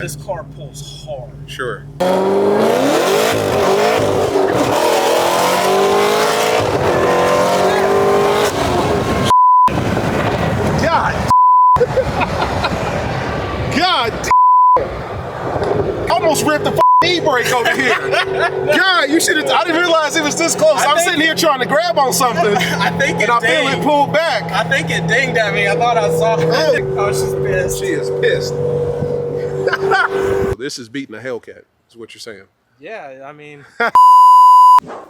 This car pulls hard. Sure. God. God. Almost ripped the e-brake over here. God, you should have. I didn't realize it was this close. I'm sitting here trying to grab on something. I think it and I feel it pulled back. I think it dinged at me. I thought I saw it. Oh, she's pissed. She is pissed. This is beating a Hellcat, is what you're saying. Yeah, I mean. Alright,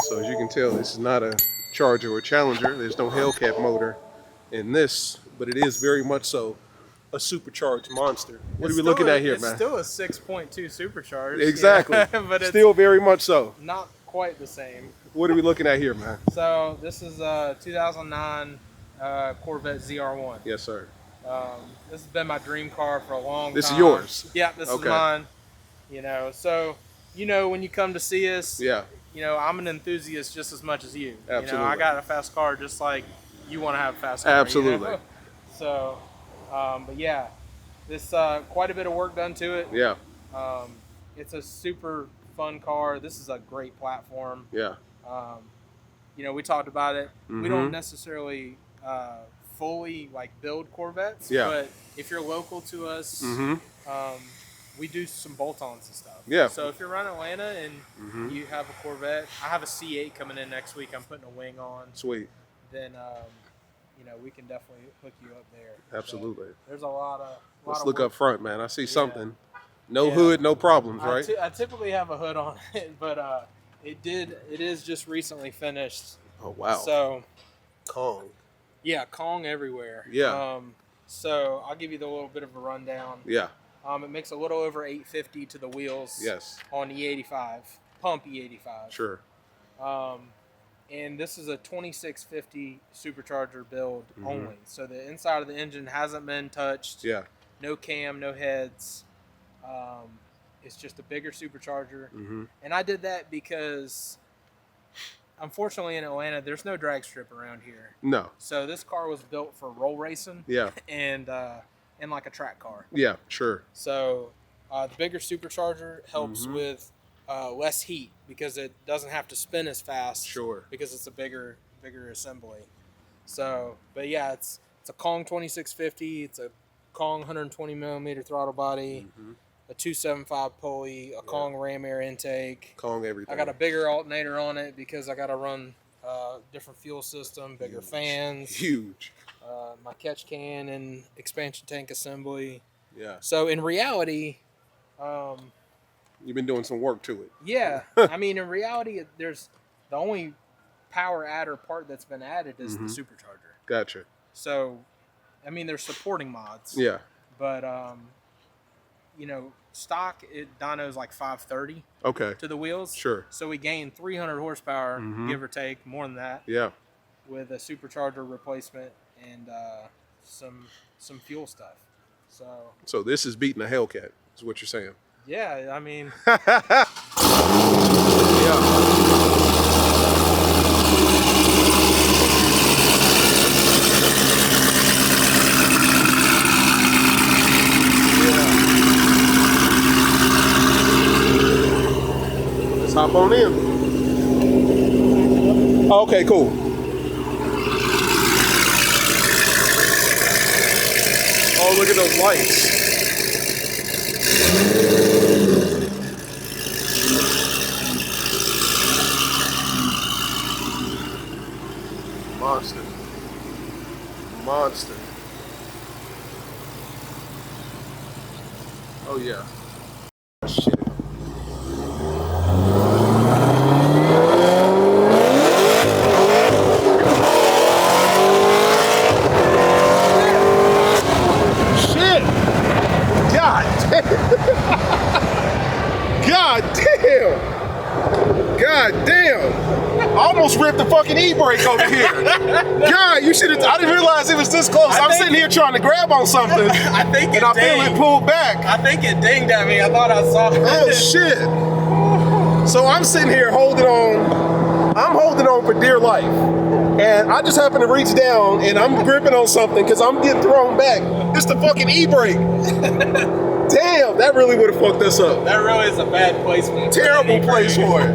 so as you can tell, this is not a Charger or Challenger. There's no Hellcat motor in this, but it is very much so a supercharged monster. What are we looking at here, man? It's still a 6.2 supercharged. Exactly. Yeah, but it's still very much so. Not quite the same. What are we looking at here, man? So this is a 2009 Corvette ZR1. Yes, sir. This has been my dream car for a long time. This is yours? Yeah, this is mine. You know, so, you know, when you come to see us, yeah, you know, I'm an enthusiast just as much as you. Absolutely. You know, I got a fast car just like you want to have a fast car. Absolutely. You know? So, but yeah, this quite a bit of work done to it. Yeah. It's a super fun car. This is a great platform. Yeah. You know, we talked about it. Mm-hmm. We don't necessarily fully like build Corvettes, but if you're local to us, we do some bolt-ons and stuff. Yeah. So if you're around Atlanta and you have a Corvette, I have a C8 coming in next week. I'm putting a wing on. Sweet. Then you know, we can definitely hook you up there. Absolutely. So the's a lot of. Let's look up front, man. I see something. No hood, no problems, right? I typically have a hood on it, but it is just recently finished. Oh wow. So. Kong. Yeah, Kong everywhere. Yeah. So I'll give you the little bit of a rundown. Yeah. It makes a little over 850 to the wheels. Yes. On E85, pump E85. Sure. And this is a 2650 supercharger build only. So the inside of the engine hasn't been touched. Yeah. No cam, no heads. It's just a bigger supercharger. And I did that because, unfortunately, in Atlanta, there's no drag strip around here. No. So this car was built for roll racing. Yeah. And like a track car. Yeah, sure. So the bigger supercharger helps with less heat because it doesn't have to spin as fast. Sure. Because it's a bigger assembly. So, but yeah, it's a Kong 2650. It's a Kong 120 millimeter throttle body. A 275 pulley, a Kong ram air intake. Kong everything. I got a bigger alternator on it because I got to run different fuel system, bigger fans. Huge. My catch can and expansion tank assembly. Yeah. So in reality, you've been doing some work to it. Yeah. I mean, in reality, there's the only power adder part that's been added is the supercharger. Gotcha. So, I mean, there's supporting mods. Yeah. But you know, stock dyno's like 530. Okay. To the wheels. Sure. So we gained 300 horsepower, give or take, more than that. Yeah. With a supercharger replacement and some fuel stuff. So this is beating a Hellcat, is what you're saying. Yeah, I mean. Hop on in. Okay, cool. Oh, look at those lights. Monster. Monster. Oh, yeah. Shit. God damn! I almost ripped the fucking e-brake over here. God, you should have. I didn't realize it was this close. I'm sitting here trying to grab on something. I think and I feel it pulled back. I think it dinged at me. I thought I saw it. Oh shit! So I'm sitting here holding on. I'm holding on for dear life. and I just happen to reach down and I'm gripping on something because I'm getting thrown back. It's the fucking e-brake. Damn, that really would have fucked us up. That really is a bad placement. Terrible place for it.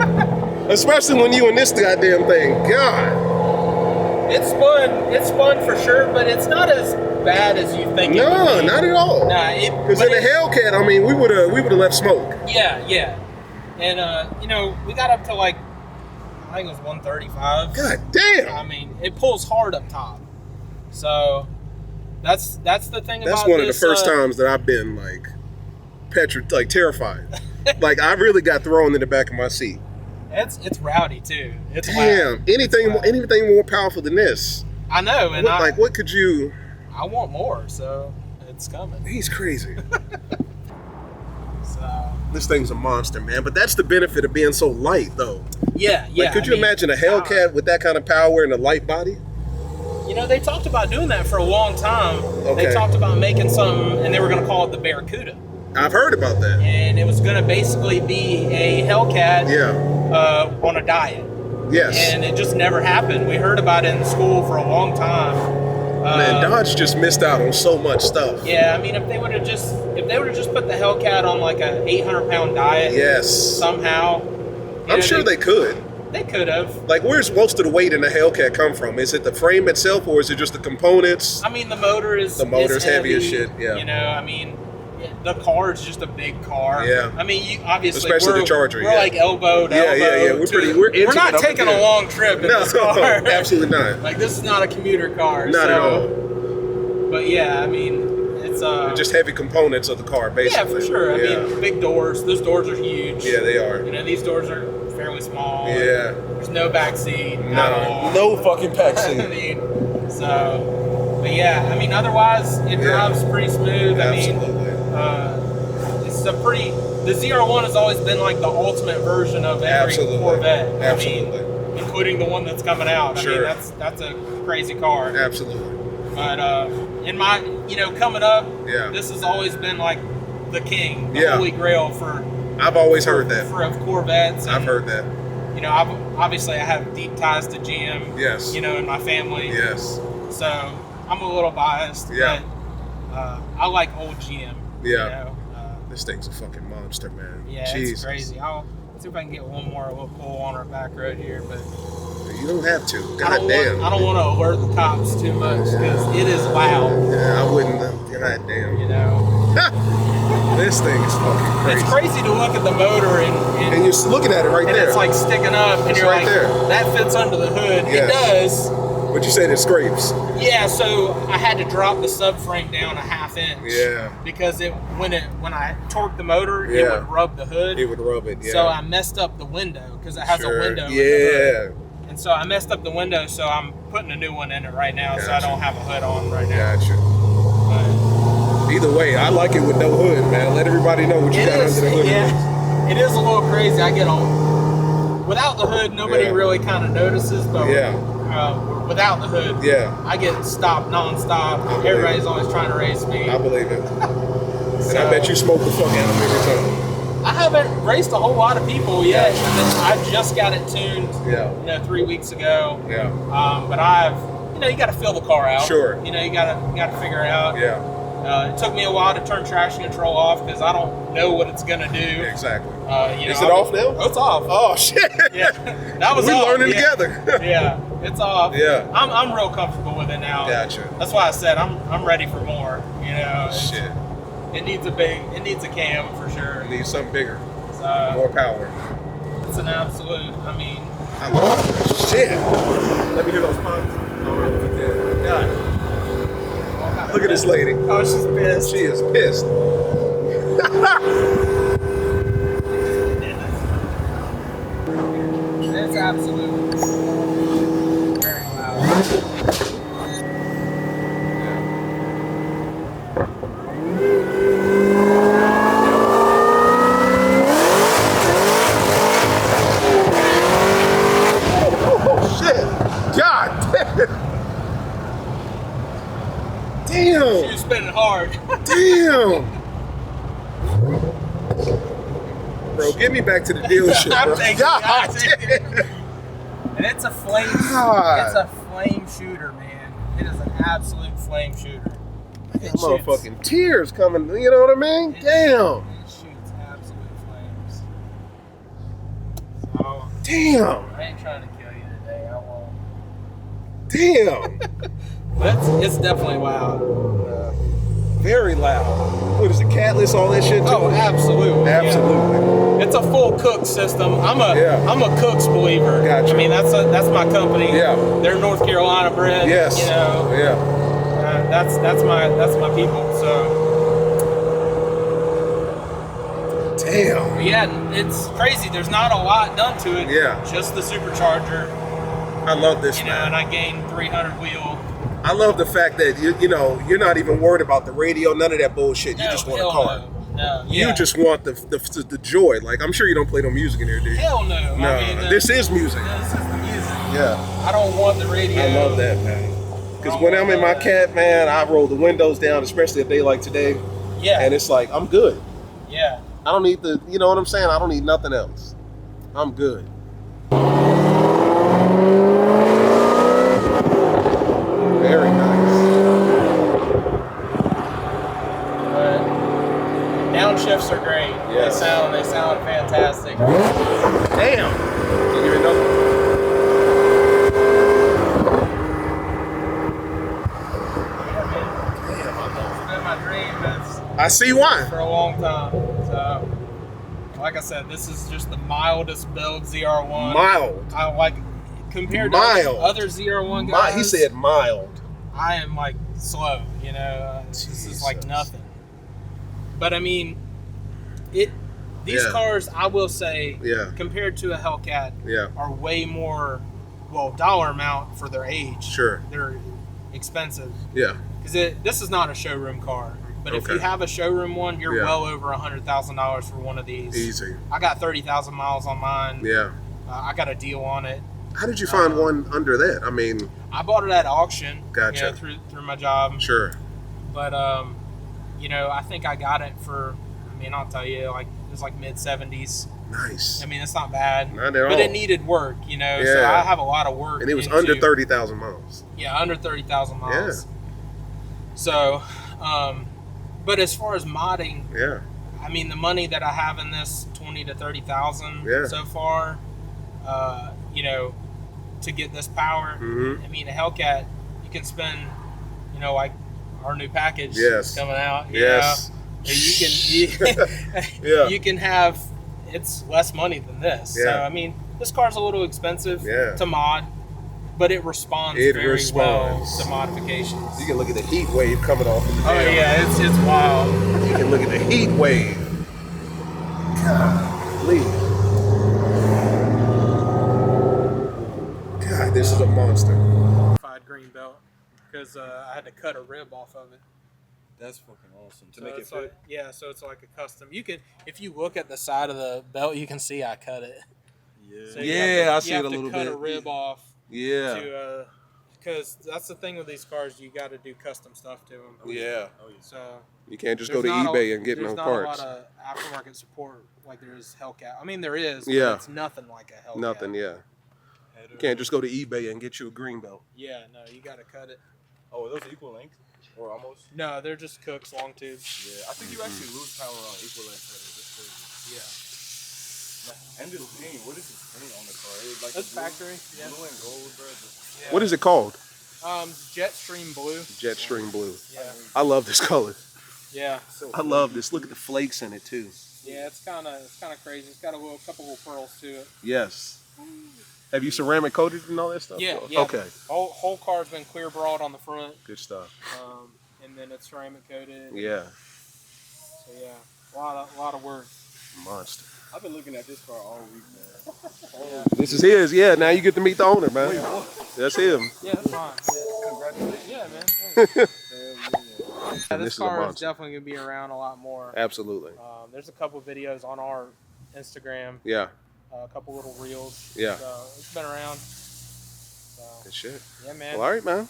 Especially when you in this goddamn thing. God. It's fun for sure, but it's not as bad as you think. No, not at all. Nah, because in the Hellcat, I mean, we would have left smoke. Yeah, and you know, we got up to like, I think it was 135. God damn. I mean, it pulls hard up top. So that's the thing about this. That's one of the first times that I've been like terrified. Like I really got thrown in the back of my seat. It's rowdy too. It's damn. loud. Anything more powerful than this? I know, and what could you? I want more, so it's coming. He's crazy. So this thing's a monster, man. But that's the benefit of being so light, though. Yeah. Like, could you imagine a Hellcat with that kind of power and a light body? You know, they talked about doing that for a long time. Okay. They talked about making something, and they were going to call it the Barracuda. I've heard about that. And it was going to basically be a Hellcat on a diet. Yes. And it just never happened. We heard about it in school for a long time. Man, Dodge just missed out on so much stuff. Yeah, I mean, if they would have just put the Hellcat on like a 800-pound diet, somehow, I'm sure they could. They could have. Like, where's most of the weight in the Hellcat come from? Is it the frame itself, or is it just the components? I mean, the motor is heavy as shit. Yeah. You know, I mean, the car is just a big car. Yeah. I mean, obviously, especially the Charger. We're like elbow to elbow. Yeah. We're not taking a long trip in this car. Absolutely not. Like, this is not a commuter car. Not at all. But yeah, I mean, it's just heavy components of the car, basically. Yeah, for sure. I mean, big doors. Those doors are huge. Yeah, they are. You know, these doors are fairly small. Yeah. There's no back seat. No fucking back seat. I mean, so, but yeah, I mean, otherwise it drives pretty smooth. Absolutely. The ZR1 has always been like the ultimate version of every Corvette. Absolutely. I mean, including the one that's coming out. Sure. I mean, that's a crazy car. Absolutely. But in my, coming up, this has always been like the king, the holy grail for. I've always heard that for Corvettes. I've heard that. You know, I have deep ties to GM. Yes. You know, in my family. Yes. So I'm a little biased. Yeah. But I like old GM. Yeah. You know, this thing's a fucking monster, man. Yeah, Jesus. It's crazy. I'll see if I can get one more little pull on our back road here, but. You don't have to. God damn. I don't want to alert the cops too much because it is loud. Yeah, I wouldn't. God damn. You know. This thing is fucking crazy. It's crazy to look at the motor and you're looking at it right there. And it's like sticking up, and you're right like, there. That fits under the hood. Yes. It does. But you said it scrapes. Yeah, so I had to drop the subframe down a ½ inch. Yeah. Because when I torqued the motor, it would rub the hood. It would rub it. Yeah. So I messed up the window because it has a window. Yeah. In the hood. And so I messed up the window, so I'm putting a new one in it right now, so I don't have a hood on right now. Gotcha. But either way, I like it with no hood, man. Let everybody know what you got under the hood. Yeah, it is a little crazy. I get on without the hood, nobody really kind of notices, but without the hood, I get stopped nonstop. Everybody's always trying to race me. I believe it. And I bet you smoke the fuck out of them every time. I haven't raced a whole lot of people yet. I just got it tuned, 3 weeks ago. Yeah. But I've, you got to fill the car out. Sure. You got to figure it out. Yeah. It took me a while to turn traction control off because I don't know what it's gonna do. Exactly. Is it off now? Oh, it's off. Oh shit. Yeah. That was we off. learning together. Yeah. It's off. Yeah. I'm real comfortable with it now. Gotcha. That's why I said I'm ready for more. Shit. It needs a cam for sure. It needs something bigger. More power. It's an absolute. I mean. I love it. Shit. Let me hear those pumps. All right. Yeah. Look at this lady. Oh, she's pissed. She is pissed. It's absolutely very loud. Damn. She was spinning hard. Damn. Bro, get me back to the dealership, bro. God damn. And it's a flame. It's a flame shooter, man. It is an absolute flame shooter. It Motherfucking tears coming, you know what I mean? Damn. It shoots absolute flames. So, Damn. I ain't trying to kill you today. I won't. Damn. But it's definitely loud. Very loud. What is it, catless, all that shit too? Oh, absolutely. Absolutely. Yeah. It's a full cook system. I'm a Cook's believer. Gotcha. I mean, that's my company. Yeah. They're North Carolina bred. Yes. You know. Yeah. That's my people. So. Damn. But yeah, it's crazy. There's not a lot done to it. Yeah. Just the supercharger. I love this, you know, man. and I gained 300 wheel. I love the fact that you know you're not even worried about the radio, none of that bullshit. You just want a car. No. You just want the joy. Like, I'm sure you don't play no music in here, do you? Hell no. No, I mean, this is music. This is the music. Yeah. I don't want the radio. I love that, man. Because when I'm in my cat, man, I roll the windows down, especially a day like today. Yeah. And it's like, I'm good. Yeah. I don't need the, you know what I'm saying? I don't need nothing else. I'm good. Very nice. But downshifts are great. Yes. They sound fantastic. Damn. Can you hear another? I see why. For a long time. So, like I said, this is just the mildest build ZR1. Mild. I like compared Mild. to other ZR1 guys. He said mild. I am like slow, you know. This is like nothing. But I mean, these cars, I will say, compared to a Hellcat, are way more, dollar amount for their age. Sure. They're expensive. Yeah. Because this is not a showroom car. But if you have a showroom one, you're well over $100,000 for one of these. Easy. I got 30,000 miles on mine. Yeah. I got a deal on it. How did you find one under that? I mean, I bought it at auction. Gotcha. You know, through my job. Sure. But you know, I think I got it for. I mean, I'll tell you, like it was like mid-70s. Nice. I mean, it's not bad. Not at all. But it needed work, you know. So I have a lot of work. And it was under 30,000 miles. Yeah, under 30,000 miles. Yeah. So, but as far as modding, I mean, the money that I have in this, 20 to 30,000 so far, you know, to get this power. I mean, a Hellcat, you can spend, you know, like our new package is coming out. You know, you can have, it's less money than this. So, I mean, this car's a little expensive to mod, but it responds very well to modifications. You can look at the heat wave coming off of the damn. Yeah, it's wild. You can look at the heat wave. Golly. God, this is a monster. Green belt because I had to cut a rib off of it. That's fucking awesome. To So make it it's fit. like, so it's like a custom. You can, if you look at the side of the belt, you can see I cut it. Yeah. So I see it a little You have to cut bit. a rib off. Yeah. To because that's the thing with these cars, you got to do custom stuff to them. Yeah. So You can't just go to eBay and get no parts. There's not a lot of aftermarket support like there is Hellcat. I mean, there is. But it's nothing like a Hellcat. Nothing. Yeah. You can't just go to eBay and get you a green belt. Yeah. No, you got to cut it. Oh, are those equal length? Or almost? No, they're just Cooks long tubes. Yeah, I think you actually lose power on equal length headers. That's crazy. Yeah. And this paint, what is this paint on the car? It's like That's factory. Blue and gold, bro. Yeah. What is it called? Jetstream blue. Jetstream blue. Yeah. I love this color. Yeah. I love this. Look at the flakes in it too. Yeah, it's kind of crazy. It's got a couple little pearls to it. Yes. Have you ceramic coated and all that stuff? Yeah. Okay. Whole car's been clear broad on the front. Good stuff. And then it's ceramic coated. Yeah. So yeah, a lot of work. Monster. I've been looking at this car all week, man. This is his. Yeah. Now you get to meet the owner, man. That's him. Yeah, that's fine. Congratulations. Yeah, man. And This car is definitely gonna be around a lot more. Absolutely. There's a couple videos on our Instagram. Yeah. A couple little reels. Yeah. So it's been around. So, Good shit. yeah, man. Well, all right, man.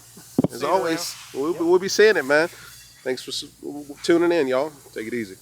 As See you always, we'll be seeing it, man. Thanks for tuning in, y'all. Take it easy.